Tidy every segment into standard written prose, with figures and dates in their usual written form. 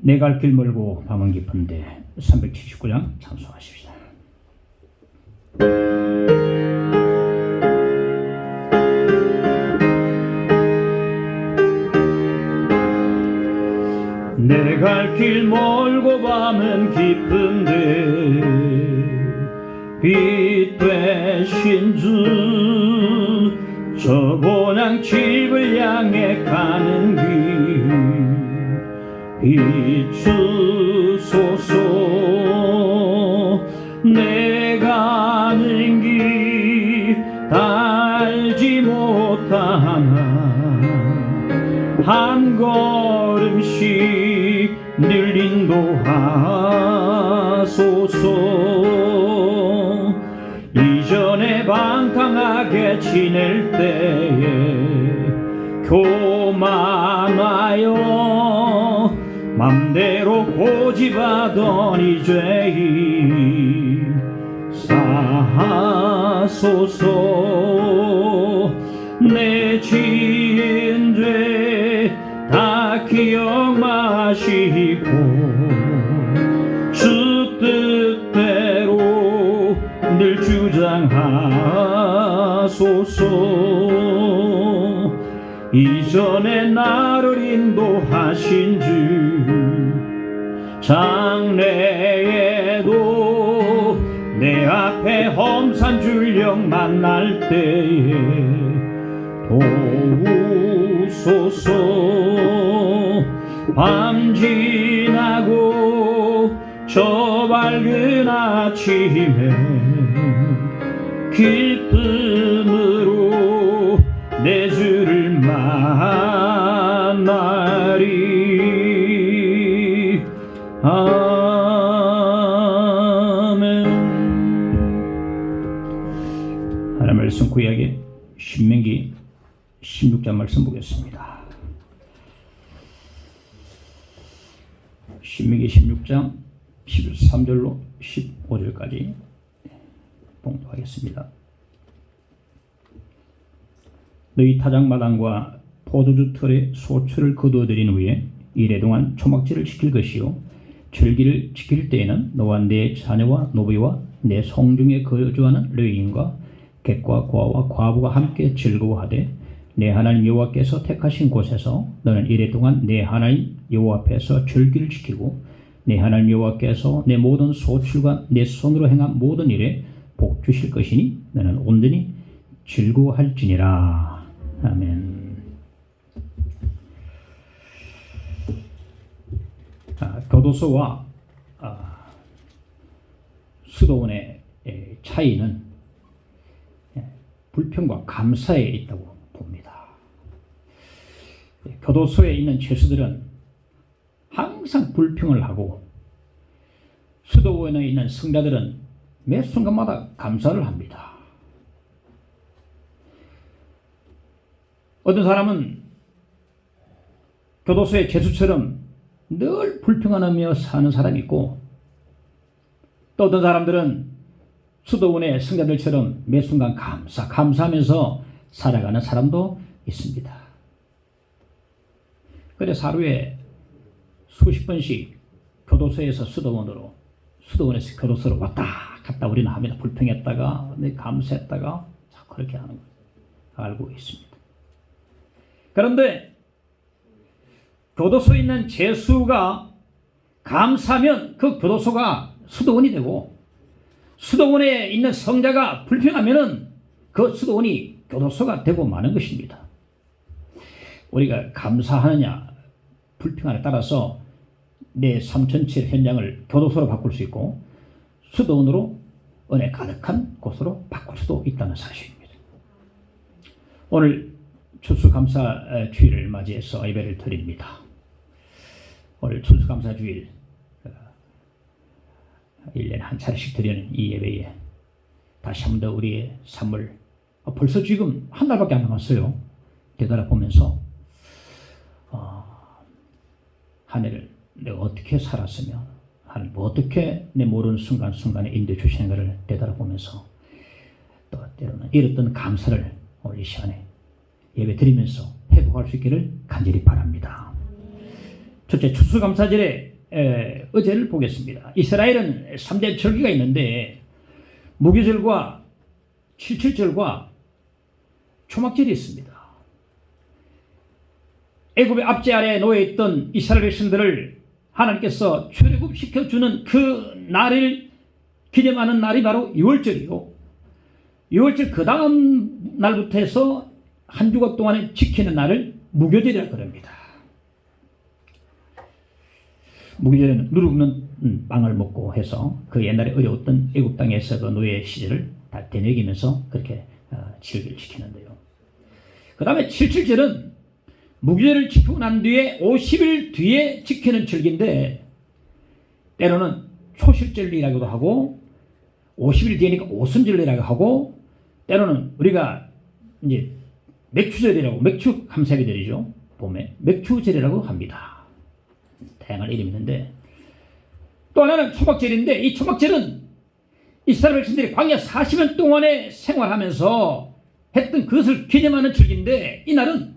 내 갈 길 멀고 밤은 깊은데 379장 찬송하십시다. 내 갈 길 멀고 밤은 깊은데 빛 되신 주 저 본향 집을 향해 가는 길 비추소서. 내 가는 길 달지 못하나 한 걸음씩 늘 인도하소서. 이전에 방탕하게 지낼 때에 교만하여 맘대로 고집하던 이 죄인 사하소서. 내 지은 죄 다 기억 마시고 주 뜻대로 늘 주장하소서. 이전에 나를 인도하신 주 장래에도 내 앞에 험산 줄령 만날 때에 도우소서. 밤 지나고 저 밝은 아침에 기쁨으로 내 주를 만나리. 아멘. 하나님 말씀 구약의 신명기 16장 말씀 보겠습니다. 신명기 16장 13절로 15절까지 봉독하겠습니다. 너희 타작마당과 포도주 털에 소출을 거두어들인 후에 이래 동안 초막절을 지킬 것이요 절기를 지킬 때에는 너와 내 자녀와 노비와 내 성중에 거주하는 레위인과 객과 고아와 과부가 함께 즐거워하되 내 하나님 여호와께서 택하신 곳에서 너는 이래 동안 내 하나님 여호와 앞에서 절기를 지키고 내 하나님 여호와께서 내 모든 소출과 내 손으로 행한 모든 일에 복 주실 것이니 너는 온전히 즐거워할지니라. 아멘. 교도소와 수도원의 차이는 불평과 감사에 있다고 봅니다. 교도소에 있는 죄수들은 항상 불평을 하고 수도원에 있는 성자들은 매 순간마다 감사를 합니다. 어떤 사람은 교도소의 죄수처럼 늘 불평하며 사는 사람이 있고 또 어떤 사람들은 수도원의 성자들처럼 매 순간 감사하면서 살아가는 사람도 있습니다. 그래서 하루에 수십 번씩 교도소에서 수도원으로 수도원에서 교도소로 왔다 갔다 우리는 합니다. 불평했다가 감사했다가 그렇게 하는 걸 알고 있습니다. 그런데 교도소에 있는 죄수가 감사하면 그 교도소가 수도원이 되고 수도원에 있는 성자가 불평하면은 그 수도원이 교도소가 되고 마는 것입니다. 우리가 감사하느냐 불평하느냐에 따라서 내 삶 전체 현장을 교도소로 바꿀 수 있고 수도원으로 은혜 가득한 곳으로 바꿀 수도 있다는 사실입니다. 오늘 추수감사주일을 맞이해서 예배를 드립니다. 오늘 추수감사주일 1년에 한 차례씩 드리는 이 예배에 다시 한 번 더 우리의 삶을 벌써 지금 한 달밖에 안 남았어요. 되돌아보면서 한 해를 내가 어떻게 살았으며 하나님 어떻게 내 모르는 순간순간에 인도해 주시는가를 되돌아보면서 또 때로는 잃었던 감사를 오늘 이 시간에 예배 드리면서 회복할 수 있기를 간절히 바랍니다. 첫째, 추수감사절에 어제를 보겠습니다. 이스라엘은 3대 절기가 있는데 무교절과 칠칠절과 초막절이 있습니다. 애굽의 압제 아래에 놓여있던 이스라엘 백성들을 하나님께서 출애굽시켜주는 그 날을 기념하는 날이 바로 6월절이고 6월절 그 다음 날부터 해서 한 주간 동안에 지키는 날을 무교절이라고 합니다. 무교절에는 누룩는 빵을 먹고 해서 그 옛날에 어려웠던 애굽 땅에서 그 노예 시절을 다 되뇌기면서 그렇게 즐기를 지키는데요. 그 다음에 칠칠절은 무교절을 지키고 난 뒤에 50일 뒤에 지키는 절기인데 때로는 초실절이라고도 하고 50일 뒤에니까 오순절이라고 하고 때로는 우리가 이제 맥추절이라고 맥추 감사기절이죠. 봄에 맥추절이라고 합니다. 다양한 이름이 있는데 또 하나는 초막절인데 이 초막절은 이스라엘 백성들이 광야 40년 동안에 생활하면서 했던 그것을 기념하는 절기인데 이날은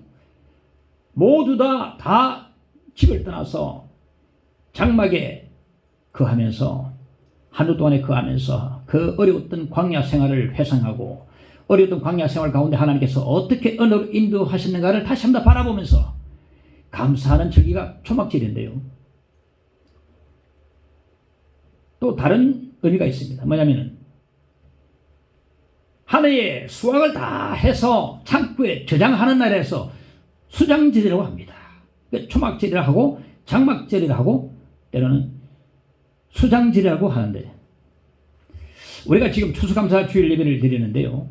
모두 다 집을 떠나서 장막에 거하면서 한 주 동안에 거하면서 그 어려웠던 광야 생활을 회상하고 어려웠던 광야 생활 가운데 하나님께서 어떻게 언어로 인도하셨는가를 다시 한번 바라보면서 감사하는 절기가 초막절인데요. 또 다른 의미가 있습니다. 뭐냐면은 한 해에 수확을 다 해서 창고에 저장하는 날에서 수장절이라고 합니다. 초막절이라고 하고 장막절이라고 하고 때로는 수장절이라고 하는데 우리가 지금 추수감사 주일 예배를 드리는데요.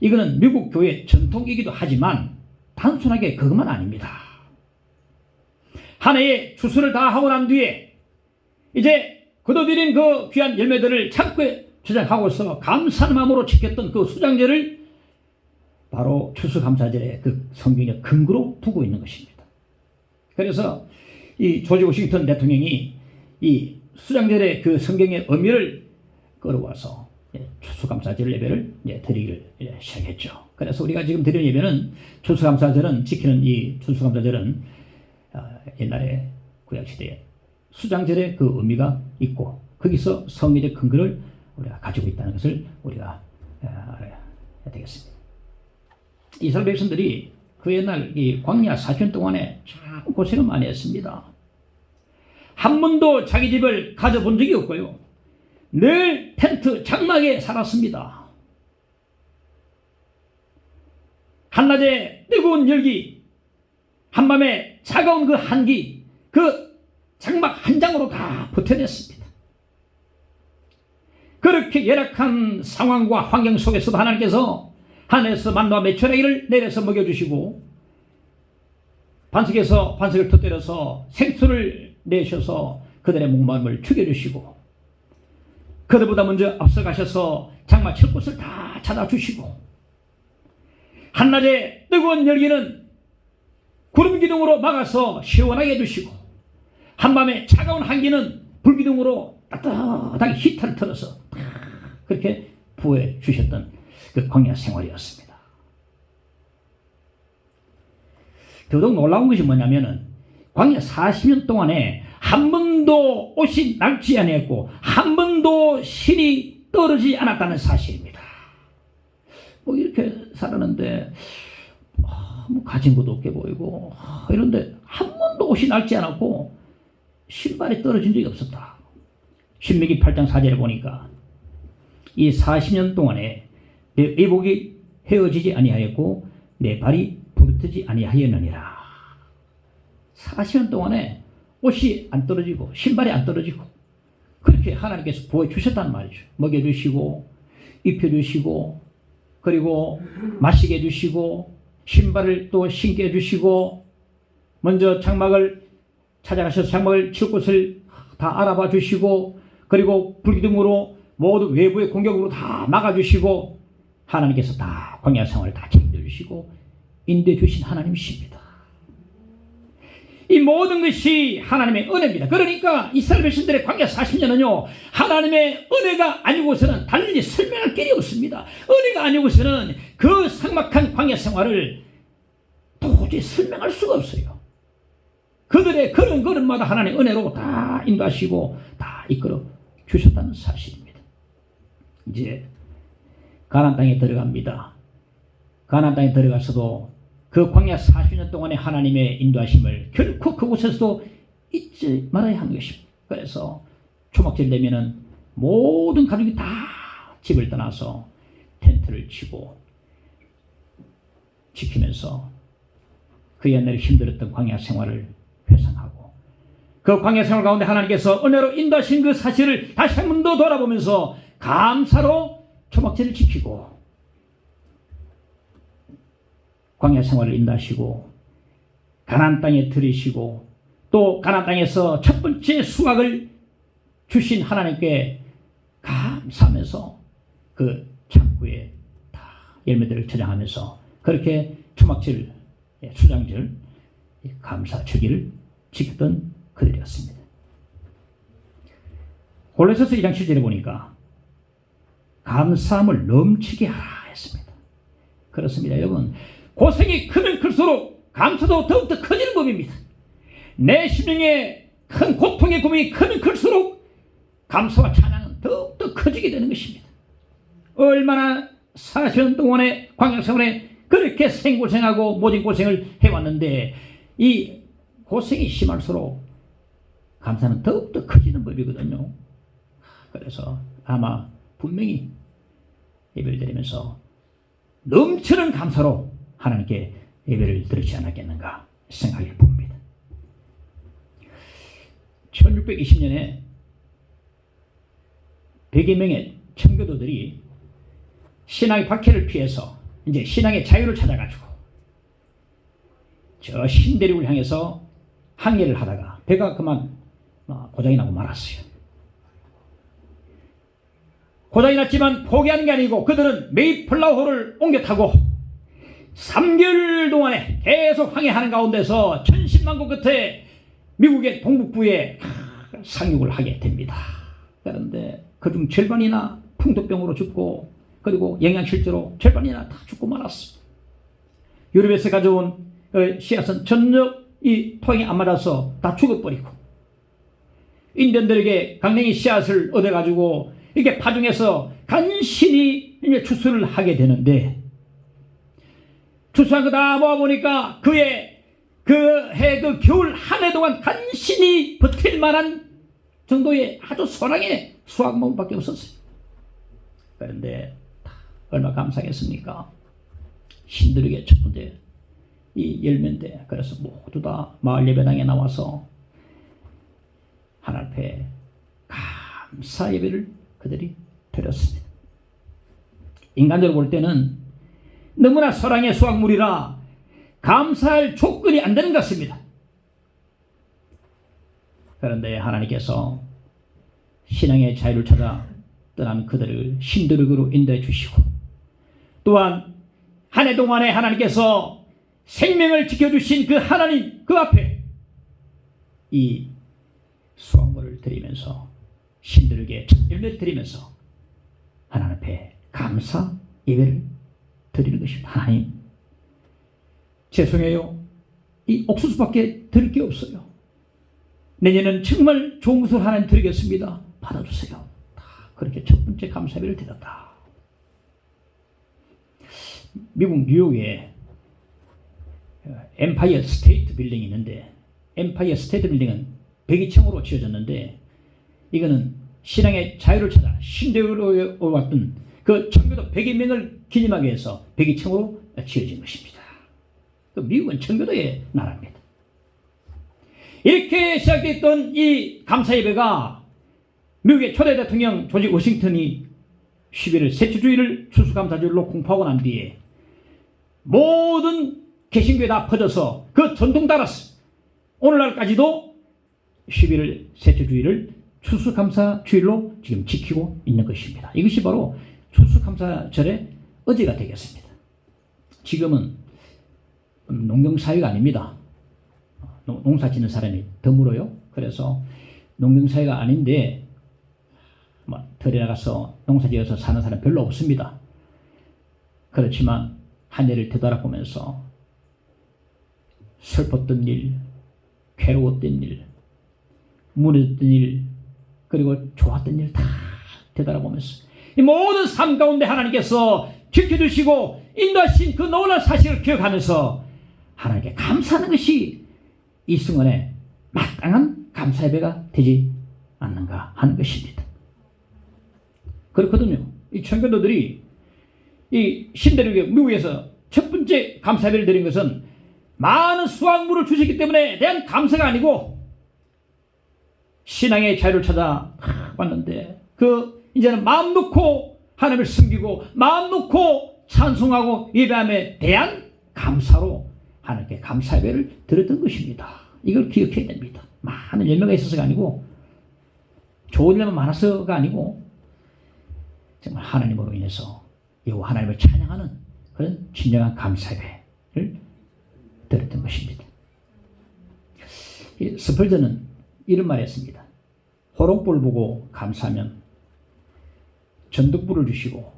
이거는 미국 교회 전통이기도 하지만 단순하게 그것만 아닙니다. 한 해에 추수를 다 하고 난 뒤에 이제 거둬들인 그 귀한 열매들을 창고에 저장하고서 감사한 마음으로 지켰던 그 수장절을 바로 추수감사절의 그 성경의 근거로 두고 있는 것입니다. 그래서 이 조지 워싱턴 대통령이 이 수장절의 그 성경의 의미를 끌어와서 추수감사절 예배를 드리기를 시작했죠. 그래서 우리가 지금 드리는 예배는 추수감사절은 지키는 이 추수감사절은 옛날에 구약시대에 수장절의 그 의미가 있고 거기서 성경의 근거를 우리가 가지고 있다는 것을 우리가 알아야 되겠습니다. 이스라엘 백성들이 그 옛날 이 광야 40년 동안에 참 고생을 많이 했습니다. 한 번도 자기 집을 가져본 적이 없고요. 늘 텐트 장막에 살았습니다. 한낮에 뜨거운 열기, 한밤에 차가운 그 한기, 그 장막 한 장으로 다 버텨냈습니다. 그렇게 열악한 상황과 환경 속에서도 하나님께서 하늘에서 만나와 메추라기를 내려서 먹여주시고 반석을 터뜨려서 생수를 내셔서 그들의 목마름을 죽여주시고 그들보다 먼저 앞서가셔서 장막 칠 곳을 다 찾아주시고 한낮에 뜨거운 열기는 구름 기둥으로 막아서 시원하게 해주시고 한밤에 차가운 한기는 불 기둥으로 따뜻하게 히터를 틀어서 그렇게 부어해 주셨던 그 광야 생활이었습니다. 더더욱 놀라운 것이 뭐냐면은 광야 40년 동안에 한 번도 옷이 낡지 않았고 한 번도 실이 떨어지지 않았다는 사실입니다. 뭐 이렇게 살았는데 뭐 가진 것도 없게 보이고 이런데 한 번도 옷이 낡지 않았고 신발이 떨어진 적이 없었다. 신명기 8장 4절에 보니까 이 40년 동안에 내 의복이 헤어지지 아니하였고 내 발이 부르트지 아니하였느니라. 40년 동안에 옷이 안 떨어지고 신발이 안 떨어지고 그렇게 하나님께서 부어주셨단 말이죠. 먹여주시고 입혀주시고 그리고 마시게 해주시고 신발을 또 신게 해주시고 먼저 장막을 찾아가셔서 장막을 칠 곳을 다 알아봐 주시고 그리고 불기둥으로 모두 외부의 공격으로 다 막아주시고 하나님께서 다 광야 생활을 다 책임져주시고 인도해 주신 하나님이십니다. 이 모든 것이 하나님의 은혜입니다. 그러니까 이스라엘 백성들의 광야 40년은요 하나님의 은혜가 아니고서는 달리 설명할 길이 없습니다. 은혜가 아니고서는 그 삭막한 광야 생활을 도저히 설명할 수가 없어요. 그들의 걸음걸음마다 하나님의 은혜로 다 인도하시고 다 이끌어 주셨다는 사실입니다. 이제 가나안 땅에 들어갑니다. 가나안 땅에 들어가서도 그 광야 40년 동안의 하나님의 인도하심을 결코 그곳에서도 잊지 말아야 하는 것입니다. 그래서 초막절 되면은 모든 가족이 다 집을 떠나서 텐트를 치고 지키면서 그 옛날에 힘들었던 광야 생활을 회상하고 그 광야 생활 가운데 하나님께서 은혜로 인도하신 그 사실을 다시 한 번 더 돌아보면서 감사로 초막절을 지키고 광야 생활을 인도하시고 가나안 땅에 들이시고 또 가나안 땅에서 첫 번째 수확을 주신 하나님께 감사하면서 그 창고에 다 열매들을 저장하면서 그렇게 초막절, 수장절, 감사 절기를 지켰던 그들이었습니다. 골로새서 2장 7절에 보니까 감사함을 넘치게 하라 했습니다. 그렇습니다. 여러분, 고생이 크면 클수록 감사도 더욱더 커지는 법입니다. 내 심령에 큰 고통의 고민이 크면 클수록 감사와 찬양은 더욱더 커지게 되는 것입니다. 얼마나 40년 동안의 광야생활에 그렇게 생고생하고 모진 고생을 해왔는데 이 고생이 심할수록 감사는 더욱더 커지는 법이거든요. 그래서 아마 분명히 예배를 드리면서 넘치는 감사로 하나님께 예배를 드리지 않았겠는가 생각해 봅니다. 1620년에 100여 명의 청교도들이 신앙의 박해를 피해서 이제 신앙의 자유를 찾아가지고 저 신대륙을 향해서 항해를 하다가 배가 그만 고장이 나고 말았어요. 고장이 났지만 포기하는 게 아니고 그들은 메이플라워호를 옮겨 타고 3개월 동안에 계속 항해하는 가운데서 천신만고 끝에 미국의 동북부에 상륙을 하게 됩니다. 그런데 그중 절반이나 풍토병으로 죽고 그리고 영양실조로 절반이나 다 죽고 말았어. 유럽에서 가져온 씨앗은 전혀 이 토양에 안 맞아서 다 죽어버리고 인디언들에게 강냉이 씨앗을 얻어가지고 이게 파종해서 간신히 이제 추수를 하게 되는데 추수한 거 다 모아보니까 그의 그 해 그 겨울 한 해 동안 간신히 버틸 만한 정도의 아주 소량의 수확물밖에 없었어요. 그런데 얼마나 감사하겠습니까? 신들에게 첫 번째 이 열매인데 그래서 모두 다 마을 예배당에 나와서 하나님 앞에 감사 예배를 그들이 드렸습니다. 인간적으로 볼 때는 너무나 소량의 수확물이라 감사할 조건이 안 되는 것 같습니다. 그런데 하나님께서 신앙의 자유를 찾아 떠난 그들을 신들에게로 인도해 주시고 또한 한 해 동안에 하나님께서 생명을 지켜주신 그 하나님 그 앞에 이 수확물을 드리면서 신들에게 열매를 드리면서 하나님 앞에 감사 예배를 드리는 것입니다. 하나님 죄송해요. 이 옥수수밖에 드릴 게 없어요. 내년은 정말 좋은 것을 하나님 드리겠습니다. 받아주세요. 그렇게 첫 번째 감사 예배를 드렸다. 미국 뉴욕에 엠파이어 스테이트 빌딩이 있는데 엠파이어 스테이트 빌딩은 백이층으로 지어졌는데 이거는 신앙의 자유를 찾아 신대로 왔던 그 청교도 100여 명을 기념하기 위해서 백이층으로 지어진 것입니다. 미국은 청교도의 나라입니다. 이렇게 시작됐던 이 감사 예배가 미국의 초대 대통령 조지 워싱턴이 11월 세추주의를 추수감사절로 공포하고 난 뒤에 모든 개신교에 다 퍼져서 그 전통 따라서 오늘날까지도 11월 세추주의를 추수감사주일로 지금 지키고 있는 것입니다. 이것이 바로 추수감사절의 어제가 되겠습니다. 지금은 농경사회가 아닙니다. 농사 짓는 사람이 드물어요. 그래서 농경사회가 아닌데 들에 나가서 농사 지어서 사는 사람 별로 없습니다. 그렇지만 한 해를 되돌아보면서 슬펐던 일, 괴로웠던 일, 무너졌던 일, 그리고 좋았던 일 다 되돌아보면서 이 모든 삶 가운데 하나님께서 지켜주시고 인도하신 그 놀라운 사실을 기억하면서 하나님께 감사하는 것이 이 순간에 마땅한 감사 예배가 되지 않는가 하는 것입니다. 그렇거든요. 이 청교도들이 이 신대륙의 미국에서 첫 번째 감사 예배를 드린 것은 많은 수확물을 주셨기 때문에 대한 감사가 아니고 신앙의 자유를 찾아 왔는데 이제는 마음 놓고 하나님을 섬기고 마음 놓고 찬송하고 예배함에 대한 감사로 하나님께 감사 예배를 드렸던 것입니다. 이걸 기억해야 됩니다. 많은 열매가 있어서가 아니고 좋은 일만 많아서가 아니고 정말 하나님으로 인해서 여호와 하나님을 찬양하는 그런 진정한 감사 예배를 드렸던 것입니다. 스펄전은 이런 말을 했습니다. 호롱불을 보고 감사하면 전등불을 주시고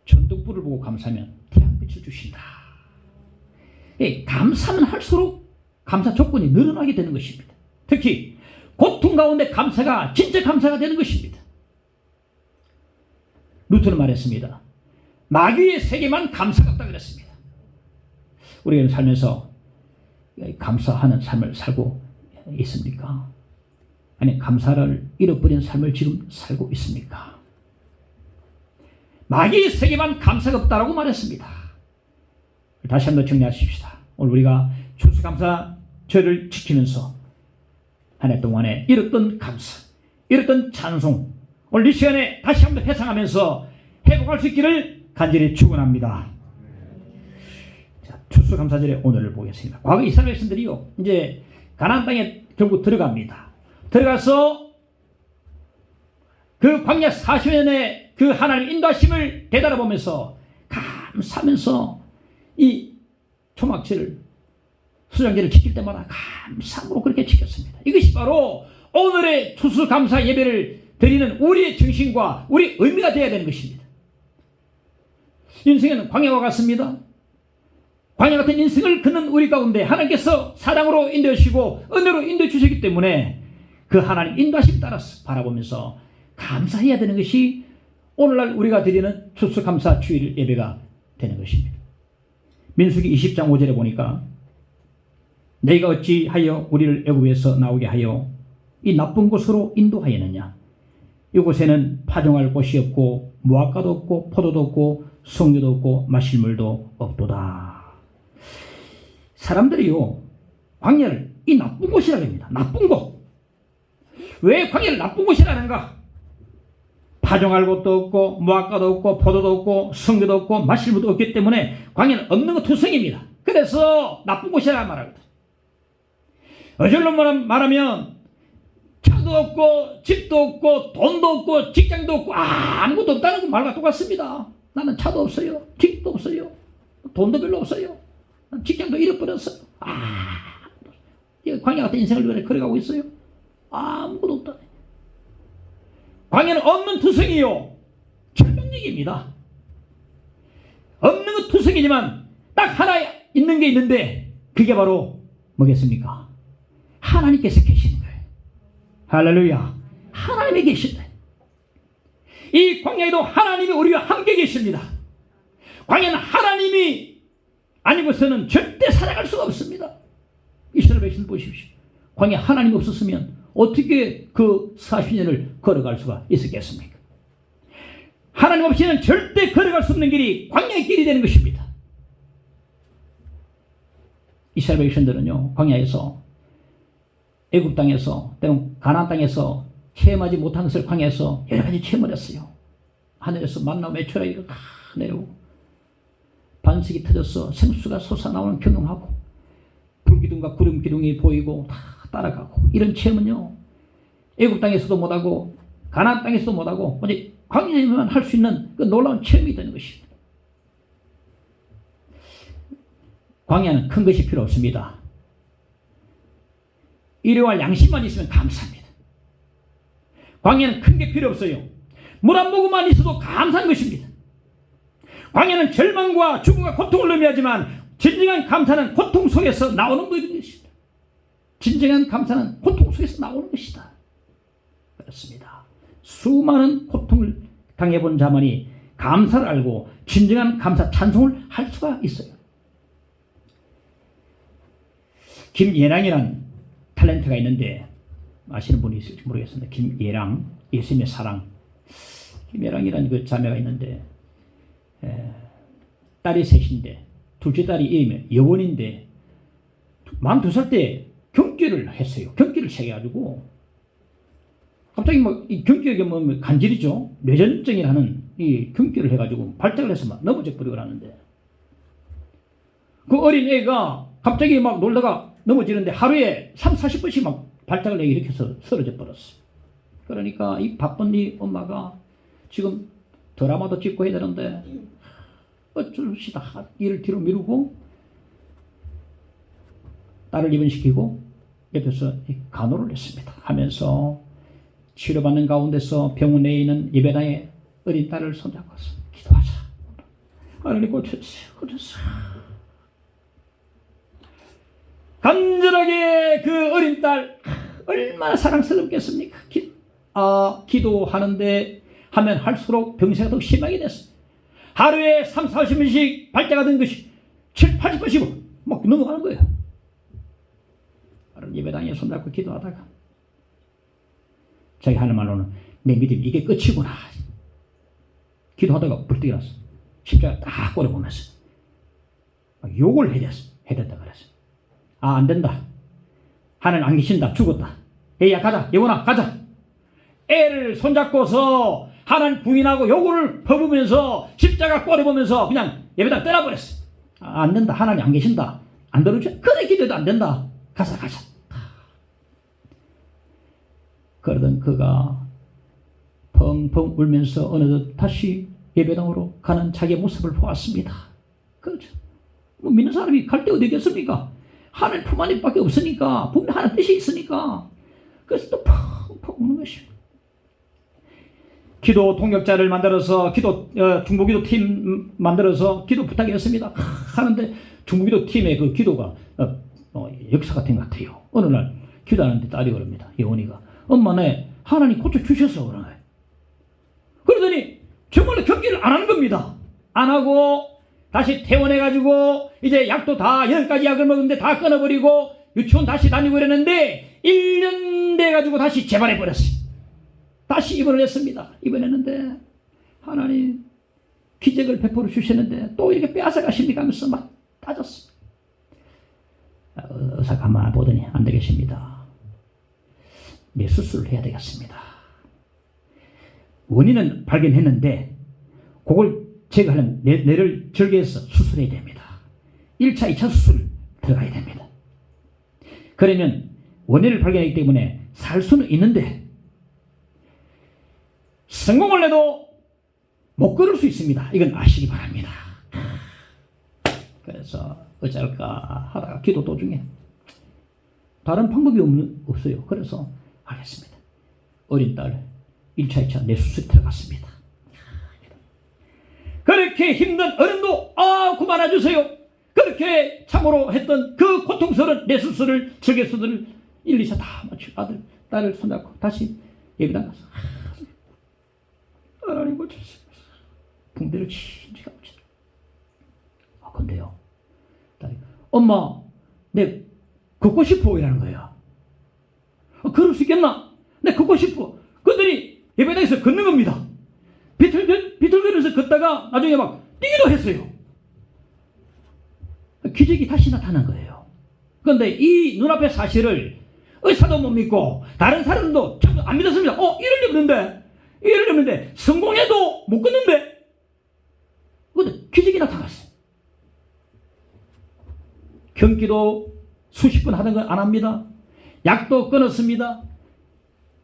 전등불을 보고 감사하면 태양빛을 주신다. 감사는 할수록 감사 조건이 늘어나게 되는 것입니다. 특히 고통 가운데 감사가 진짜 감사가 되는 것입니다. 루터는 말했습니다. 마귀의 세계만 감사가 없다 그랬습니다. 우리가 살면서 감사하는 삶을 살고 있습니까? 아니 감사를 잃어버린 삶을 지금 살고 있습니까? 마귀의 세계만 감사가 없다라고 말했습니다. 다시 한번 정리하십시다. 오늘 우리가 추수감사절을 지키면서 한 해 동안에 잃었던 감사, 잃었던 찬송, 오늘 이 시간에 다시 한번 회상하면서 회복할 수 있기를 간절히 축원합니다. 자, 추수감사절의 오늘을 보겠습니다. 과거 이스라엘 백성들이요, 이제 가나안 땅에 결국 들어갑니다. 들어가서 그 광야 40년의 그 하나님 인도하심을 되돌아보면서 감사하면서 이 초막절을 수장제를 지킬 때마다 감사함으로 그렇게 지켰습니다. 이것이 바로 오늘의 추수감사 예배를 드리는 우리의 정신과 우리 의미가 되어야 되는 것입니다. 인생은 광야와 같습니다. 광야 같은 인생을 걷는 우리 가운데 하나님께서 사랑으로 인도해 주시고 은혜로 인도해 주시기 때문에 그 하나님 인도하심 따라서 바라보면서 감사해야 되는 것이 오늘날 우리가 드리는 추수감사 주일 예배가 되는 것입니다. 민수기 20장 5절에 보니까 너희가 어찌하여 우리를 애굽에서 나오게 하여 이 나쁜 곳으로 인도하였느냐. 이곳에는 파종할 곳이 없고 무화과도 없고 포도도 없고 석류도 없고 마실 물도 없도다. 사람들이요 광야를 이 나쁜 곳이라고 합니다. 나쁜 곳. 왜 광야를 나쁜 곳이라는가? 파종할 곳도 없고 무화과도 없고 포도도 없고 석류도 없고 마실 물도 없기 때문에 광야는 없는 것 투성입니다. 그래서 나쁜 곳이라 말합니다. 어절로 말하면 차도 없고 집도 없고 돈도 없고 직장도 없고 아무것도 없다는 그 말과 똑같습니다. 나는 차도 없어요. 집도 없어요. 돈도 별로 없어요. 직장도 잃어버렸어요. 광야 같은 인생을 왜 걸어가고 있어요? 아무것도 없다. 광야는 없는 투성이요 절망적입니다. 없는 것 투성이지만 딱 하나 있는 게 있는데 그게 바로 뭐겠습니까? 하나님께서 계시는 거예요. 할렐루야. 하나님이 계신다. 이 광야에도 하나님이 우리와 함께 계십니다. 광야는 하나님이 아니고서는 절대 살아갈 수가 없습니다. 이스라엘 백성 보십시오. 광야 하나님이 없었으면 어떻게 그 40년을 걸어갈 수가 있었겠습니까? 하나님 없이는 절대 걸어갈 수 없는 길이 광야의 길이 되는 것입니다. 이스라엘 백성들은요 광야에서 애굽 땅에서 때론 가나안 땅에서 체험하지 못한 것을 광야에서 여러 가지 체험을 했어요. 하늘에서 만나 메추라기가 다 내려오고 반석이 터져서 생수가 솟아나오는 경험하고 불기둥과 구름 기둥이 보이고 다 따라가고 이런 체험은요 애굽 땅에서도 못하고 가나안 땅에서도 못하고 오직 광야에만 할 수 있는 그 놀라운 체험이 되는 것입니다. 광야는 큰 것이 필요 없습니다. 일용할 양심만 있으면 감사합니다. 광야는 큰 게 필요 없어요. 물 한 모금만 있어도 감사한 것입니다. 광야는 절망과 죽음과 고통을 의미하지만 진정한 감사는 고통 속에서 나오는 것입니다. 진정한 감사는 고통 속에서 나오는 것이다. 그렇습니다. 수많은 고통을 당해본 자만이 감사를 알고 진정한 감사 찬송을 할 수가 있어요. 김예랑이란 탤런트가 있는데 아시는 분이 있을지 모르겠습니다. 김예랑, 예수님의 사랑. 김예랑이라는 그 자매가 있는데 딸이 셋인데 둘째 딸이 이름이 여원인데 42살 때 경기를 했어요. 경기를 세게 갑자기 이 경기가 뭐 간질이죠. 뇌전증이라는 이 경기를 해가지고 발작을 해서 막 넘어져 버리고 하는데 그 어린 애가 갑자기 막 놀다가 넘어지는데 하루에 30-40번씩 막 발작을 일으켜서 쓰러져 버렸어. 그러니까 이 바쁜 이 엄마가 지금 드라마도 찍고 해야 되는데 어쩔 수 없이 일을 뒤로 미루고 딸을 입원시키고 옆에서 간호를 했습니다. 하면서 치료받는 가운데서 병원 내에 있는 예배당에 어린 딸을 손잡고서 기도하자. 하나님 고쳐주세요. 간절하게 그 어린 딸 얼마나 사랑스럽겠습니까? 기도하는데 하면 할수록 병세가 더 심하게 됐어요. 하루에 30-40번씩 발작하던 것이 70-80번씩 막 넘어가는 거예요. 예배당에 손잡고 기도하다가 자기 하는 말로는 내 믿음 이게 끝이구나. 기도하다가 불떡 일어났어. 십자가 딱 꼬려보면서 욕을 해댔다 그랬어. 안 된다. 하나님 안 계신다. 죽었다. 애야 가자. 영원아 가자. 애를 손잡고서 하나님 부인하고 욕을 퍼부면서 십자가 꼬려보면서 그냥 예배당 떠나버렸어. 안 된다. 하나님 안 계신다. 안 들어줘. 그래 기도도 안 된다. 가자. 그러던 그가 펑펑 울면서 어느덧 다시 예배당으로 가는 자기의 모습을 보았습니다. 그렇죠. 뭐 믿는 사람이 갈 데 어디 있겠습니까? 하나님 품 안에밖에 없으니까, 분명 하나님 뜻이 있으니까. 그래서 또 펑펑 우는 것입니다. 기도 동역자를 만들어서 중보기도 팀 만들어서 기도 부탁했습니다. 하는데 중보기도 팀의 그 기도가 역사 같은 것 같아요. 어느 날 기도하는데 딸이 그럽니다. 예원이가 엄마 내 하나님 고쳐주셨어 그러네. 그러더니 정말로 경기를 안 하는 겁니다. 안 하고 다시 퇴원해가지고 이제 약도 다 10가지 약을 먹었는데 다 끊어버리고 유치원 다시 다니고 이랬는데 1년 돼가지고 다시 재발해버렸어요. 다시 입원을 했습니다. 입원했는데 하나님 기적을 베풀어 주셨는데 또 이렇게 빼앗아 가십니까 하면서 막 따졌어. 의사 가만 보더니 안 되겠습니다. 뇌 수술을 해야 되겠습니다. 원인은 발견했는데 그걸 제거하려면 뇌를 절개해서 수술해야 됩니다. 1차, 2차 수술 들어가야 됩니다. 그러면 원인을 발견했기 때문에 살 수는 있는데 성공을 해도 못 걸을 수 있습니다. 이건 아시기 바랍니다. 그래서 어쩔까 하다가 기도 도중에 다른 방법이 없어요. 그래서 하겠습니다. 어린 딸 1차, 2차 뇌수술에 들어갔습니다. 그렇게 힘든 어른도 그만해주세요. 그렇게 참으로 했던 그 고통스러운 뇌수술을 절개수술을 1, 2차 다 마치고 딸을 손잡고 다시 예배당 가서 하나님 고쳐주세요. 붕대를 진지가 고쳐요. 근데요 딸이 엄마 내 걷고 싶어 이라는 거예요. 그럴 수 있겠나? 내 걷고 싶어. 그랬더니 예배당에서 걷는 겁니다. 비틀거리면서 걷다가 나중에 막 뛰기도 했어요. 기적이 다시 나타난 거예요. 그런데 이 눈앞의 사실을 의사도 못 믿고 다른 사람도 전부 안 믿었습니다. 이럴 리 없는데 성공해도 못 걷는데 근데 기적이 나타났어요. 경기도 수십 번 하던 건 안 합니다. 약도 끊었습니다.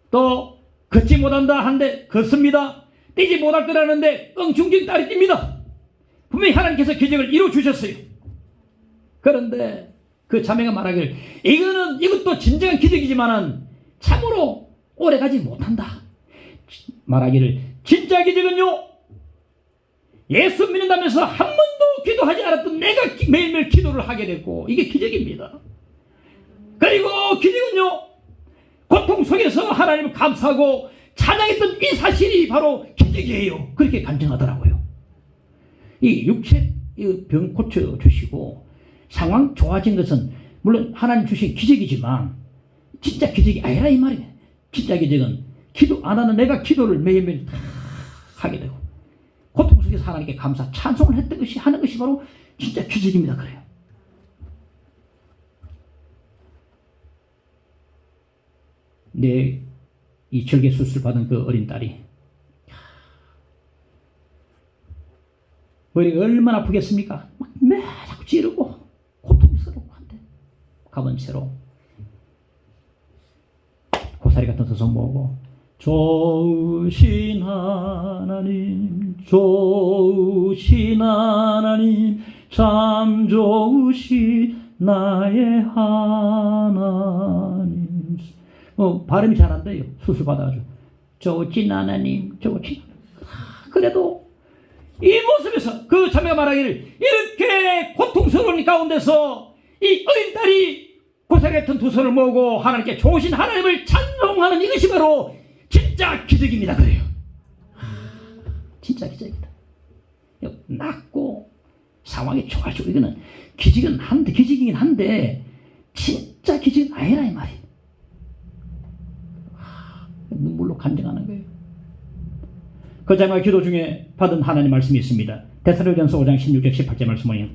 또 걷지 못한다 한데 걷습니다. 뛰지 못할 거라는데 껑충충 딸이 뜁니다. 분명히 하나님께서 기적을 이루어주셨어요. 그런데 그 자매가 말하기를 이것도 진정한 기적이지만은 참으로 오래가지 못한다. 말하기를 진짜 기적은요 예수 믿는다면서 한 번도 기도하지 않았던 내가 매일매일 기도를 하게 됐고 이게 기적입니다. 그리고 기적은요, 고통 속에서 하나님을 감사하고 찬양했던 이 사실이 바로 기적이에요. 그렇게 간증하더라고요. 이 육체 병 고쳐주시고 상황 좋아진 것은 물론 하나님 주신 기적이지만 진짜 기적이 아니라 이 말이에요. 진짜 기적은 기도 안 하는 내가 기도를 매일매일 하게 되고 고통 속에서 하나님께 감사 찬송을 했던 것이 하는 것이 바로 진짜 기적입니다. 그래요. 이 절개 수술 받은 그 어린 딸이 머리가 얼마나 아프겠습니까? 막 자꾸 찌르고 고통스럽고 한데 가본 채로 고사리 같은 서서 모으고 좋으신 하나님 좋으신 하나님 참 좋으신 나의 하나님. 발음이 잘 안 돼요. 수술 받아가지고 좋으신 하나님 좋으신 그래도 이 모습에서 그 자매가 말하기를 이렇게 고통스러운 가운데서 이 어린 딸이 고사리 같은 두 손을 모으고 하나님께 좋으신 하나님을 찬송하는 이것이 바로 진짜 기적입니다. 그래요. 진짜 기적이다. 낫고 상황이 좋아지고 이거는 기적이긴 한데 진짜 기적은 아니라 이 말이에요. 눈물로 간증하는 거예요. 그 자매가 기도 중에 받은 하나님 말씀이 있습니다. 데살로니가전서 5장 16절 18절 말씀은요.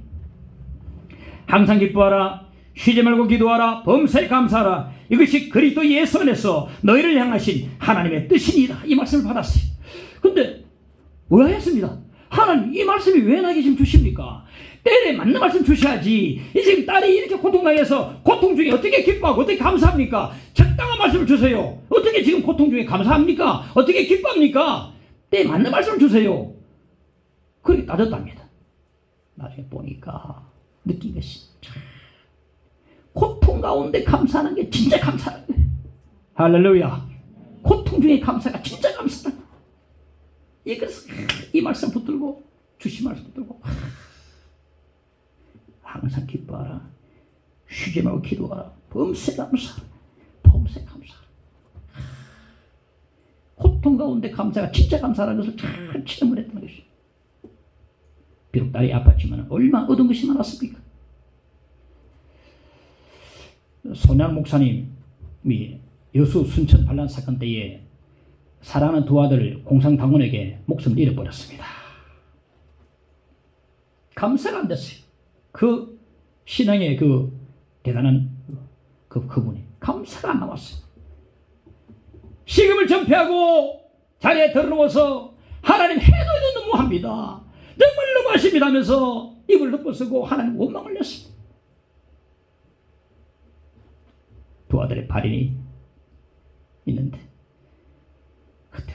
항상 기뻐하라 쉬지 말고 기도하라 범사에 감사하라 이것이 그리스도 예수 안에서 너희를 향하신 하나님의 뜻이니라. 이 말씀을 받았어요. 근데 의아했습니다. 하나님 이 말씀이 왜 나에게 지금 주십니까? 때에 맞는 말씀 주셔야지. 이 지금 딸이 이렇게 고통당해서 고통 중에 어떻게 기뻐하고 어떻게 감사합니까? 적당한 말씀을 주세요. 어떻게 지금 고통 중에 감사합니까? 어떻게 기뻐합니까? 때에 맞는 말씀을 주세요. 그렇게 따졌답니다. 나중에 보니까 느낀 것이 고통 가운데 감사하는 게 진짜 감사하는 거예요. 할렐루야. 고통 중에 감사가 진짜 감사다. 이 말씀 붙들고 주신 말씀 붙들고 항상 기뻐하라 쉬지 말고 기도하라 범세 감사하라 범세 감사하라. 고통 가운데 감사가 진짜 감사라는 것을 잘 체험을 했다는 것이죠. 비록 딸이 아팠지만 얼마나 얻은 것이 많았습니까? 손양 목사님이 여수 순천 반란 사건 때에 사랑하는 두 아들 공상당원에게 목숨을 잃어버렸습니다. 감사가 안 됐어요. 그 신앙의 그 대단한 그분이 감사가 안 나왔어요. 식음을 전폐하고 자리에 들어누워서 하나님 해도 너무합니다. 정말 너무하십니다 하면서 입을 덮어쓰고 하나님 원망을 냈습니다. 두 아들의 발인이 있는데 그때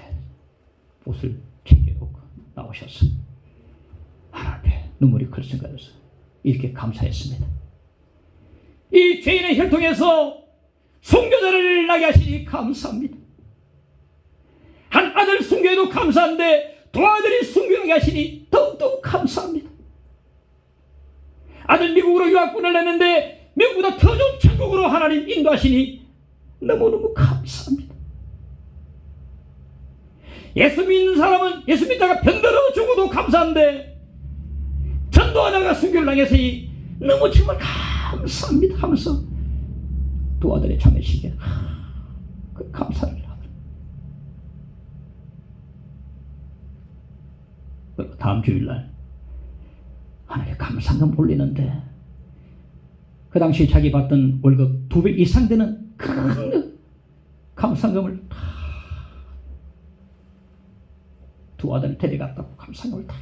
옷을 챙겨놓고 나오셔서 하나님 앞에 눈물이 글썽거려서 이렇게 감사했습니다. 이 죄인의 혈통에서 순교자를 나게 하시니 감사합니다. 한 아들 순교해도 감사한데 두 아들이 순교하게 하시니 더욱더 감사합니다. 아들 미국으로 유학 보내려는데 미국보다 더 좋은 천국으로 하나님 인도하시니 너무너무 감사합니다. 예수 믿는 사람은 예수 믿다가 병들어 죽어도 감사한데 전도하다가 순교를 당했으니 너무 정말 감사합니다 하면서 두 아들의 장례식에 그 감사를 하더라고요. 다음 주일날 하나님께 감사금 올리는데 그 당시 자기 받던 월급 2배 이상 되는 큰 감사금을 두 아들을 데려갔다고 감사금을 다.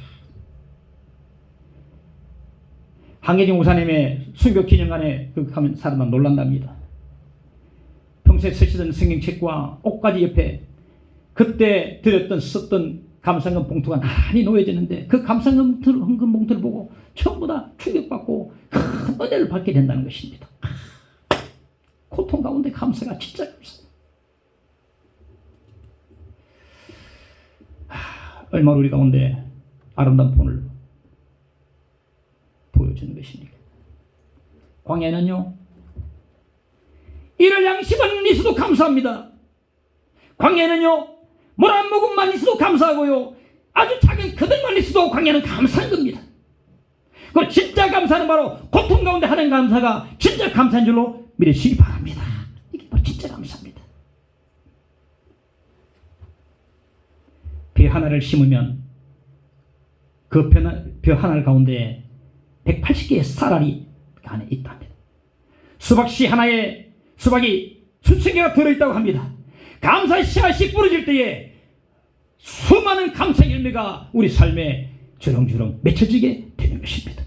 한계진 목사님의 순교 기념관에 그 가면 사람만 놀란답니다. 평소에 쓰시던 성경책과 옷가지 옆에 그때 드렸던 썼던 감상금 봉투가 많이 놓여지는데 그 감상금 헌금 봉투를 보고 전부 다 충격받고 큰 은혜를 받게 된다는 것입니다. 고통 가운데 감사가 진짜 감사합니다. 얼마나 우리 가운데 아름다운 본을 보여주는 것입니까? 광야는요 이럴 양식은 있어도 감사합니다. 광야는요, 물 한 모금만 있어도 감사하고요, 아주 작은 그들만 있어도 광야는 감사한 겁니다. 그 진짜 감사는 바로 고통 가운데 하는 감사가 진짜 감사인 줄로 믿으시기 바랍니다. 이게 바로 진짜 감사입니다. 벼 하나를 심으면 그 벼 하나 가운데 180개의 쌀알이 안에 있답니다. 수박씨 하나에 수박이 수천 개가 들어있다고 합니다. 감사의 씨앗이 뿌려질 때에 수많은 감사 열매가 우리 삶에 주렁주렁 맺혀지게 되는 것입니다.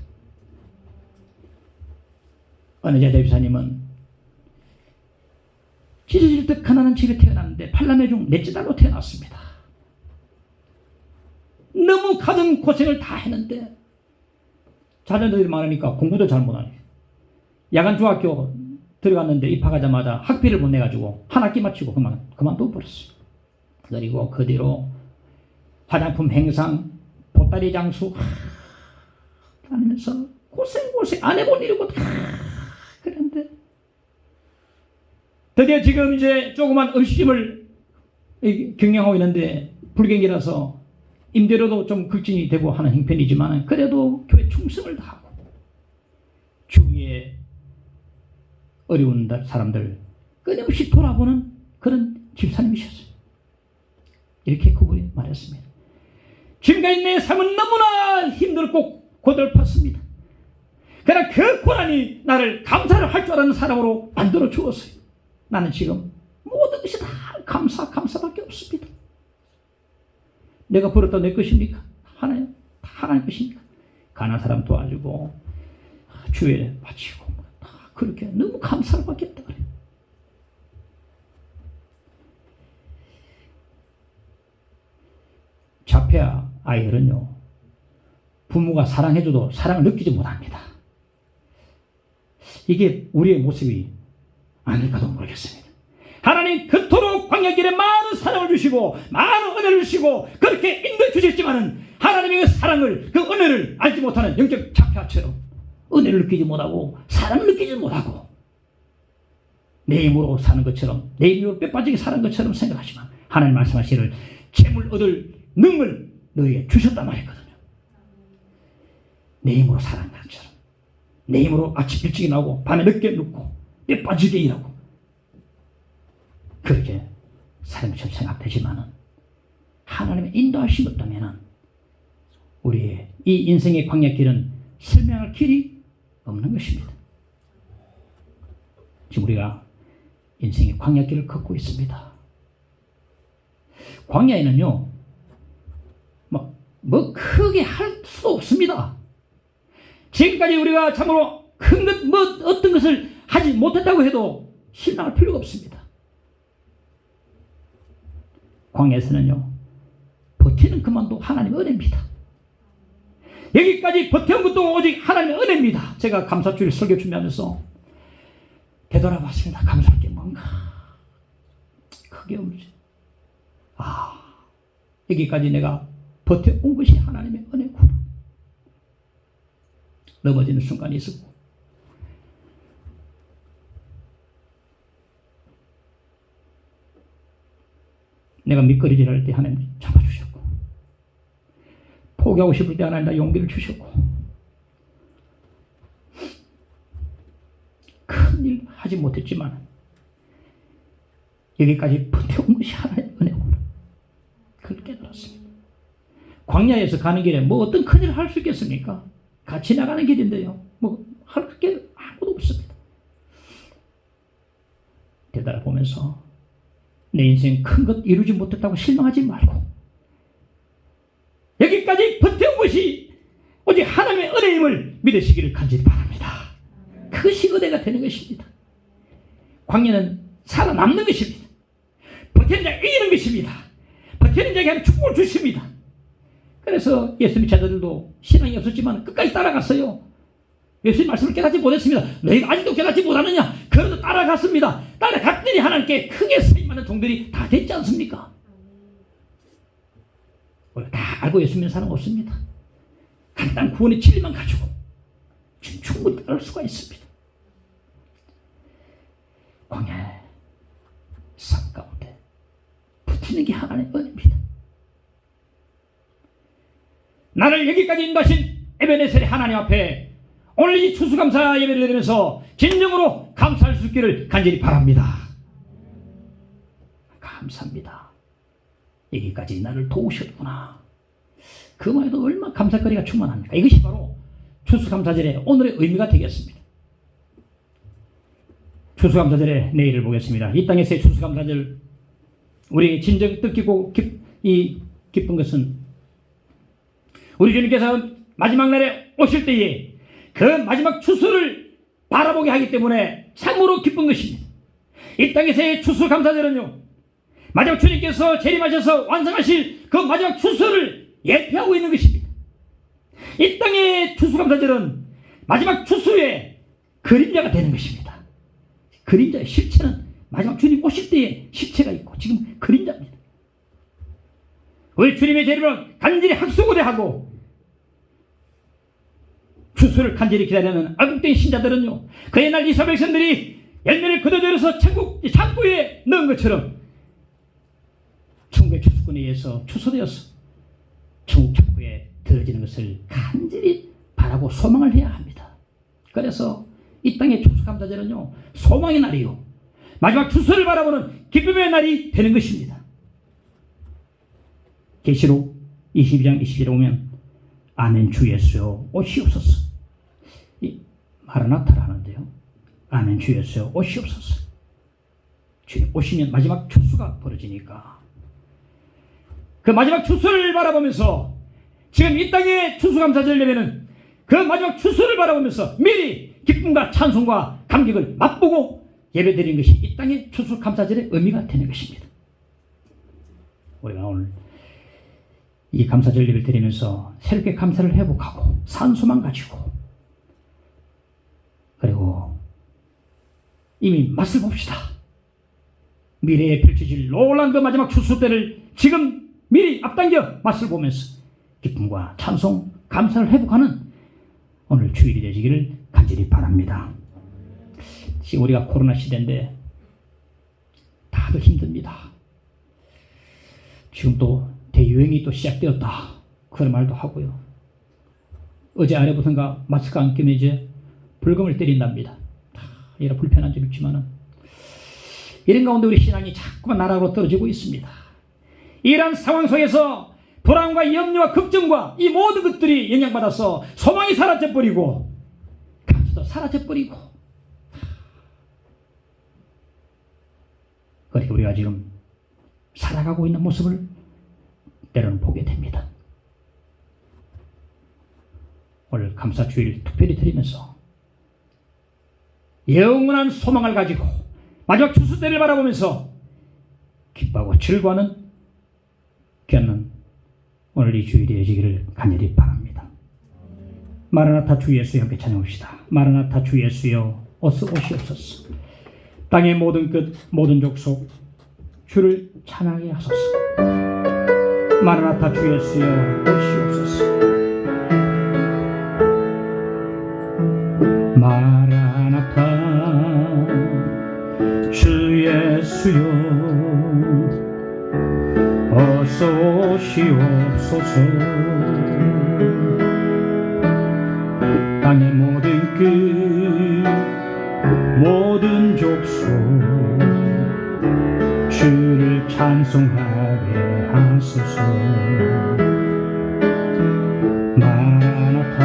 어느 제자집사님은 찢어질 듯 가난한 집에 태어났는데 8남매 중 넷째 딸로 태어났습니다. 너무 가진 고생을 다 했는데 자녀들이 많으니까 공부도 잘 못하니 야간 중학교 들어갔는데 입학하자마자 학비를 못 내가지고 한 학기 마치고 그만둬 버렸어요. 그리고 그 뒤로 화장품 행상, 보따리 장수 다니면서 고생 안 해본 일이고 그런데 드디어 지금 이제 조그만 음식점을 경영하고 있는데 불경기라서 임대료도 좀 급증이 되고 하는 형편이지만 그래도 교회 충성을 다하고 주위에 어려운 사람들 끊임없이 돌아보는 그런 집사님이셨어요. 이렇게 그분이 말했습니다. 지금까지 내 삶은 너무나 힘들고 고달팠습니다. 그러나 그 고난이 나를 감사를 할 줄 아는 사람으로 만들어 주었어요. 나는 지금 모든 것이 다 감사밖에 없습니다. 내가 벌었다 내 것입니까? 하나님 것입니까? 가난한 사람 도와주고 주에 바치고 다 그렇게 너무 감사를 받겠다 그래요. 자폐아 아이들은요, 부모가 사랑해줘도 사랑을 느끼지 못합니다. 이게 우리의 모습이 아닐까도 모르겠습니다. 하나님 그토록 광야길에 많은 사랑을 주시고 많은 은혜를 주시고 그렇게 인도해 주셨지만은 하나님의 그 사랑을, 그 은혜를 알지 못하는 영적 자폐아처럼 은혜를 느끼지 못하고 사랑을 느끼지 못하고 내 힘으로 사는 것처럼, 내 힘으로 뼈빠지게 사는 것처럼 생각하지만 하나님 말씀하시기를 재물 얻을 능을 너희에게 주셨단 말이거든요. 내 힘으로 사는 것처럼, 내 힘으로 아침 일찍 나오고 밤에 늦게 눕고 뼈빠지게 일하고 그렇게 삶처럼 생각되지만은 하나님의 인도하심이 없다면은 우리의 이 인생의 광야길은 설명할 길이 없는 것입니다. 지금 우리가 인생의 광야길을 걷고 있습니다. 광야에는요, 뭐 크게 할 수도 없습니다. 지금까지 우리가 참으로 큰 것, 어떤 것을 하지 못했다고 해도 실망할 필요가 없습니다. 광야에서는요, 버티는 것만도 하나님의 은혜입니다. 여기까지 버텨온 것도 오직 하나님의 은혜입니다. 제가 감사주일 설교 준비하면서 되돌아봤습니다. 감사할 게 뭔가 크게 없지. 여기까지 내가 버텨온 것이 하나님의 은혜구나. 넘어지는 순간이 있었고 내가 미끄러질 때 하나님 잡아주셨고 포기하고 싶을 때 하나님 나 용기를 주셨고 큰일 하지 못했지만 여기까지 버텨온 것이 하나님의 은혜구나. 그걸 깨달았습니다. 광야에서 가는 길에 뭐 어떤 큰일을 할 수 있겠습니까? 같이 나가는 길인데요. 뭐 할 게 아무도 없습니다. 되돌아보면서 내 인생 큰 것 이루지 못했다고 실망하지 말고 여기까지 버텨온 것이 오직 하나님의 은혜임을 믿으시기를 간절히 바랍니다. 그것이 은혜가 되는 것입니다. 광야는 살아남는 것입니다. 버티는 자가 이기는 것입니다. 버티는 자에게 축복을 주십니다. 그래서 예수님 제자들도 신앙이 없었지만 끝까지 따라갔어요. 예수님 말씀을 깨닫지 못했습니다. 너희가 아직도 깨닫지 못하느냐? 그래도 따라갔습니다. 따라갔더니 하나님께 크게 쓰임받는 종들이 다 됐지 않습니까? 다 알고 예수 믿는 사람 없습니다. 간단한 구원의 진리만 가지고 충분히 따를 수가 있습니다. 광야의 삶 가운데 붙이는 게 하나님의 은혜입니다. 나를 여기까지 인도하신 에베네셀의 하나님 앞에 오늘 이 추수감사 예배를 드리면서 진정으로 감사할 수 있기를 간절히 바랍니다. 감사합니다. 여기까지 나를 도우셨구나. 그만 해도 얼마나 감사거리가 충만합니까? 이것이 바로 추수감사절의 오늘의 의미가 되겠습니다. 추수감사절의 내일을 보겠습니다. 이 땅에서의 추수감사절, 우리에게 진정 뜻깊고 기쁜 것은 우리 주님께서 마지막 날에 오실 때에 그 마지막 추수를 바라보게 하기 때문에 참으로 기쁜 것입니다. 이 땅에서의 추수감사절은요, 마지막 주님께서 재림하셔서 완성하실 그 마지막 추수를 예표하고 있는 것입니다. 이 땅의 추수감사절은 마지막 추수의 그림자가 되는 것입니다. 그림자의 실체는 마지막 주님 오실 때의 실체가 있고 지금 그림자입니다. 우리 주님의 재림을 간절히 학수고대하고 추수를 간절히 기다리는 얼굴된 신자들은요, 그의 날 이스라엘 백성들이 열매를 거둬들여서 천국 창고에 넣은 것처럼 천국의 추수꾼에 의해서 추수되어서 천국 창고에 들어지는 것을 간절히 바라고 소망을 해야 합니다. 그래서 이 땅의 추수감사절은요, 소망의 날이요, 마지막 추수를 바라보는 기쁨의 날이 되는 것입니다. 계시록 22장 20절에 보면 아멘 주 예수여 오시옵소서. 이 마라나타를 하는데요, 아멘 주 예수여 오시옵소서. 주님 오시면 마지막 추수가 벌어지니까 그 마지막 추수를 바라보면서 지금 이 땅의 추수감사절 예배는 그 마지막 추수를 바라보면서 미리 기쁨과 찬송과 감격을 맛보고 예배드리는 것이 이 땅의 추수감사절의 의미가 되는 것입니다. 우리가 오늘 이 감사절 예배를 드리면서 새롭게 감사를 회복하고 산소만 가지고, 그리고 이미 맛을 봅시다. 미래에 펼쳐질 놀라운 그 마지막 추수 때를 지금 미리 앞당겨 맛을 보면서 기쁨과 찬송, 감사를 회복하는 오늘 주일이 되시기를 간절히 바랍니다. 지금 우리가 코로나 시대인데 다들 힘듭니다. 지금 또 대유행이 또 시작되었다, 그런 말도 하고요. 어제 아래부터인가 마스크 안 끼면 이제 불금을 때린답니다. 이런 불편한 점이 있지만은 이런 가운데 우리 신앙이 자꾸만 나락으로 떨어지고 있습니다. 이러한 상황 속에서 불안과 염려와 걱정과 이 모든 것들이 영향받아서 소망이 사라져버리고 감사도 사라져버리고, 그렇게 우리가 지금 살아가고 있는 모습을 때로는 보게 됩니다. 오늘 감사주일 특별히 드리면서 영원한 소망을 가지고 마지막 추수 때를 바라보면서 기뻐하고 즐거워하는 귀한 오늘 이 주일이 되시기를 간절히 바랍니다. 마라나타 주 예수여 함께 찬양합시다. 마라나타 주 예수여 어서 오시옵소서. 땅의 모든 끝 모든 족속 주를 찬양하게 하소서. 마라나타 주 예수여 오시옵소서. 마라나타 주 예수여 어서 오시옵소서. 땅의 모든 끝 모든 족속 주를 찬송하게 하소서. 마라나타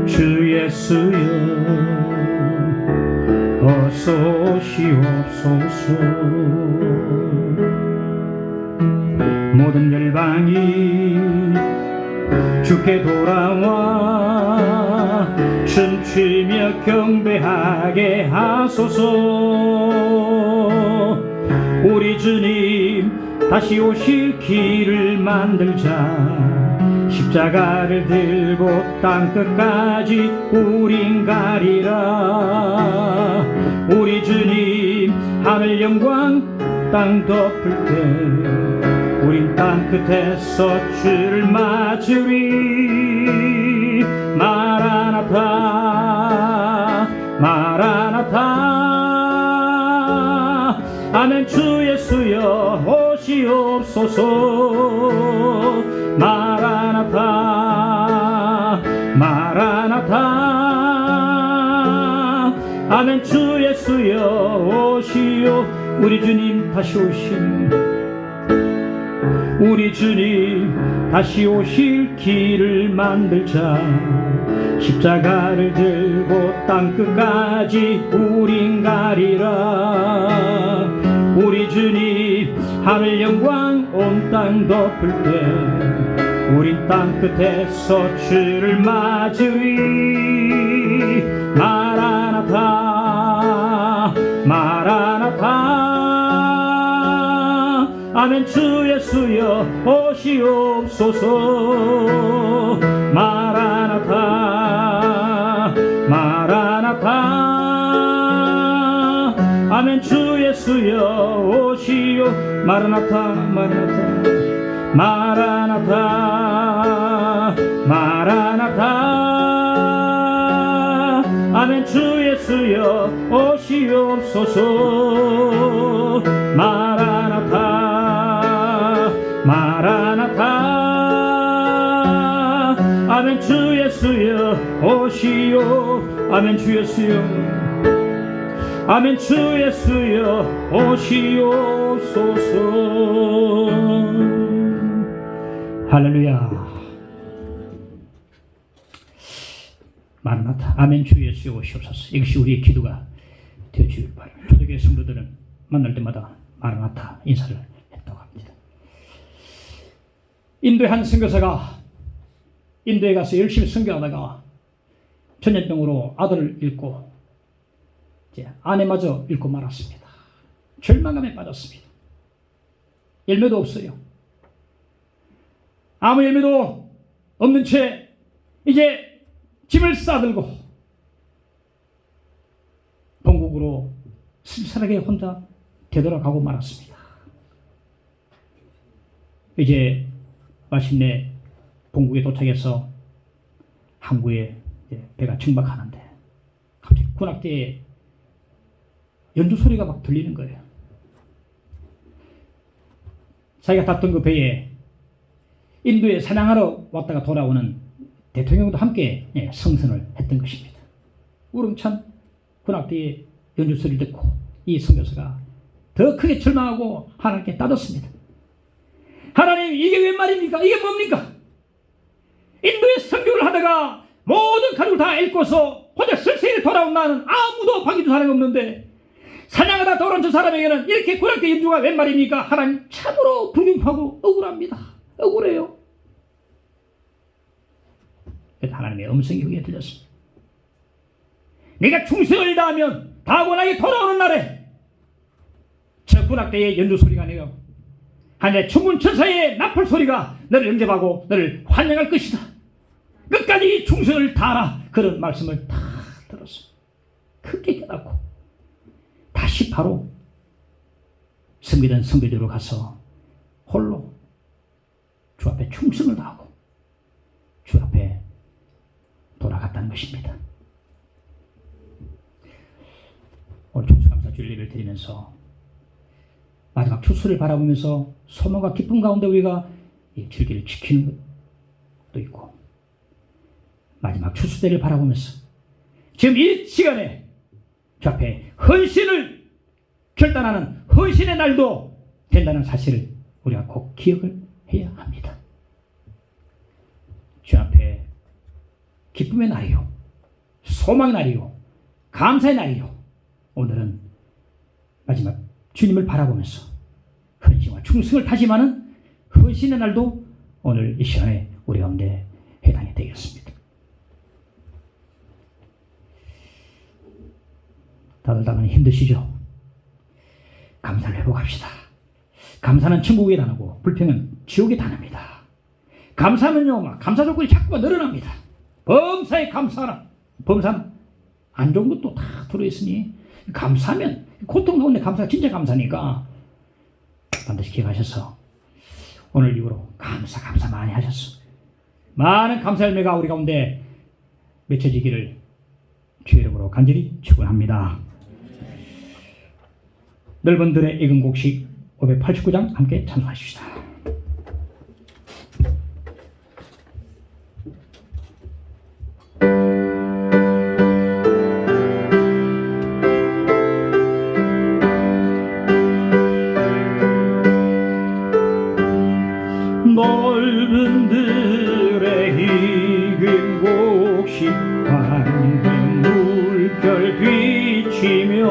주 예수여 어서 오시옵소서. 모든 열방이 주께 돌아와 춤추며 경배하게 하소서. 우리 주님 다시 오실 길을 만들자. 십자가를 들고 땅끝까지 우린 가리라. 우리 주님 하늘 영광 땅 덮을 때 우린 땅끝에서 주를 맞으리. 마라나타 마라나타 예수여 오시옵소서. 마라나타 마라나타. 아멘. 주 예수여 오시오. 우리 주님 다시 오심, 우리 주님 다시 오실 길을 만들자. 십자가를 들고 땅끝까지 우린 가리라. 우리 주님 하늘 영광 온 땅 덮을 때 우린 땅끝에서 주를 맞으리. 마라나타 마라나타. 아멘. 주 예수여 오시옵소서. 마라나타 마라나타. 아멘. 주 예수여 오시오. 마라나타 마라나타 마라나타 마라나타. 아멘. 주 예수여 오시옵소서. 마라나타 마라나타. 아멘. 주 예수여 오시오. 아멘. 주 예수여. 아멘. 주 예수여 오시옵소서. 할렐루야. 마라나타. 아멘. 주 예수여 오시옵소서. 이것이 우리의 기도가 되어주길 바랍니다. 초대교회 성도들은 만날 때마다 마라나타 인사를 했다고 합니다. 인도의 한 선교사가 인도에 가서 열심히 선교하다가 전염병으로 아들을 잃고 이제 아내마저 잃고 말았습니다. 절망감에 빠졌습니다. 열매도 없어요. 아무 열매도 없는 채 이제 짐을 싸들고 본국으로 쓸쓸하게 혼자 되돌아가고 말았습니다. 이제 마침내 본국에 도착해서 항구에 배가 정박하는데 갑자기 군악대에 연주 소리가 막 들리는 거예요. 자기가 탔던 그 배에 인도에 사냥하러 왔다가 돌아오는 대통령도 함께 성선을 했던 것입니다. 우렁찬 군악대의 연주 소리를 듣고 이 선교사가 더 크게 절망하고 하나님께 따졌습니다. 하나님, 이게 웬 말입니까? 이게 뭡니까? 인도에 선교를 하다가 모든 가족을 다 잃고서 혼자 쓸쓸히 돌아온 나는 아무도 봐주는 사람이 없는데 사냥하다 돌아온 저 사람에게는 이렇게 군악대 연주가 웬 말입니까? 하나님, 참으로 불경하고 억울합니다. 억울해요. 그래서 하나님의 음성이 그에게 들렸습니다. 네가 충성을 다하면 다원하게 돌아오는 날에 저 군악대의 연주 소리가 아니요 하늘의 천군 천사의 나팔 소리가 너를 영접하고 너를 환영할 것이다. 끝까지 충성을 다하라. 그런 말씀을 다 들었습니다. 크게 깨닫고 다시 바로 섬기던 선교지로 가서 홀로 주 앞에 충성을 다하고 주 앞에 돌아갔다는 것입니다. 오늘 추수감사 주일 예배를 드리면서 마지막 추수를 바라보면서 소망과 기쁨 가운데 우리가 이 절기를 지키는 것도 있고 마지막 추수 때를 바라보면서 지금 이 시간에 주 앞에 헌신을 결단하는 헌신의 날도 된다는 사실을 우리가 꼭 기억을 해야 합니다. 주 앞에 기쁨의 날이요, 소망의 날이요, 감사의 날이요. 오늘은 마지막 주님을 바라보면서 헌신과 충성을 다짐하는 헌신의 날도 오늘 이 시간에 우리 가운데 해당이 되겠습니다. 다들 당연히 힘드시죠? 감사를 회복합시다. 감사는 천국에 다니고 불평은 지옥에 다닙니다. 감사는요, 감사 조건이 자꾸만 늘어납니다. 범사에 감사하라. 범사는 안 좋은 것도 다 들어있으니 감사하면 고통 가운데 감사가 진짜 감사니까 반드시 기억하셔서 오늘 이후로 감사 많이 하셨어. 많은 감사 열매가 우리 가운데 맺혀지기를 주의 이름으로 간절히 축원합니다. 넓은 들의 익은 곡식 589장 함께 찬송하십시다. 넓은 들에 익은 곡식 황금 물결 비치며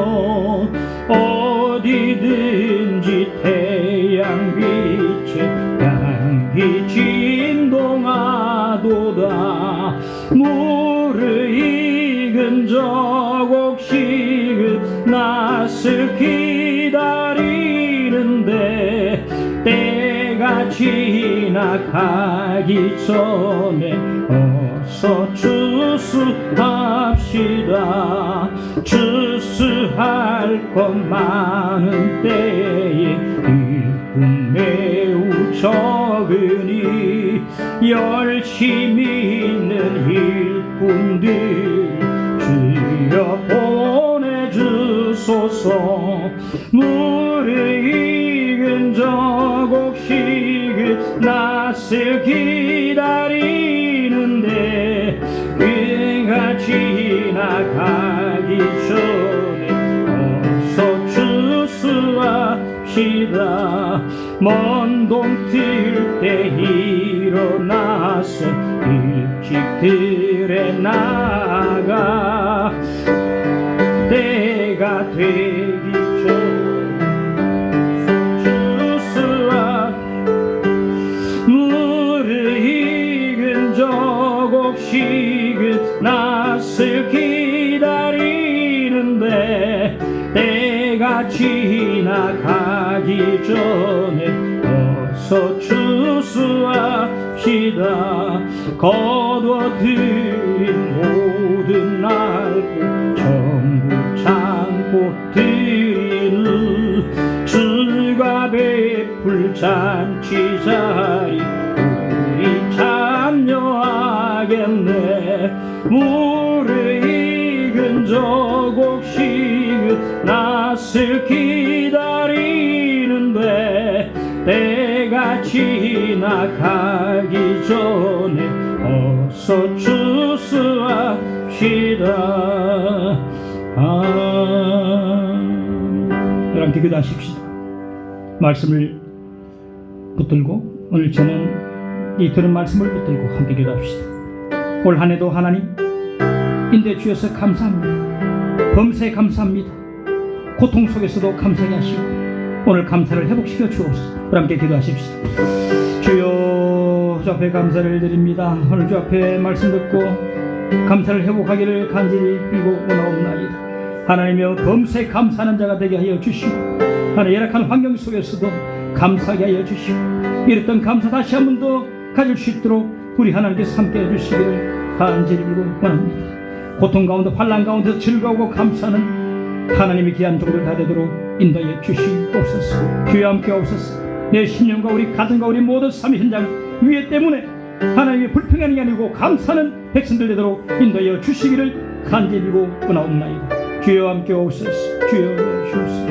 어디든지 태양빛에 향기 진동하도다. 물을 익은 저 곡식은 낯을 기다리는데 때가 지나가기 전에 어서 추수합시다. 추수할 것 많은 때에 일꾼 매우 적으니 열심히 있는 일꾼들 주여 보내주소서. 물을 익은 저 곡식은 낯을 기다리는데 그가 지나가기 전에 어서 추수합시다. 먼 동틀 때 일어나서 일찍 들에 나가 때가 되기 전에 물을 익은 저 곡식은 낯을 기다리는데 때가 지나가기 전에 어서 추수합시다. 거둬들인 모든 날고 전부 참고 드리는 주가 베풀 잔치 자리 우리 참여하겠네. 물을 익은 저 곡식은 낯을 기다리는데 때가 지나가기 전에 어서 추수합시다. 함께 기도하십시다. 말씀을 붙들고 오늘 저는 이 들은 말씀을 붙들고 함께 기도합시다. 올 한 해도 하나님 인도해 주셔서 감사합니다. 범사에 감사합니다. 고통 속에서도 감사하게 하시고 오늘 감사를 회복시켜 주옵소서. 함께 기도하십시다. 주여 주 앞에 감사를 드립니다. 오늘 주 앞에 말씀 듣고 감사를 회복하기를 간절히 빌고 원하옵나이다. 하나님여 범사에 감사하는 자가 되게 하여 주시고 하나님 열악한 환경 속에서도 감사하게 하여 주시고 이랬던 감사 다시 한 번 더 가질 수 있도록 우리 하나님께서 함께 해주시기를 간절히 빌고 원합니다. 고통 가운데 환난 가운데서 즐거우고 감사하는 하나님의 귀한 종들 다 되도록 인도해 주시옵소서. 주여 함께 하옵소서. 내 신령과 우리 가정과 우리 모든 삶의 현장 위에 때문에 하나님의 불평하는 게 아니고 감사하는 백성들 되도록 인도해 주시기를 간절히 빌고 원하옵나이다. 주여 함께 하옵소서. 주여 주옵소서.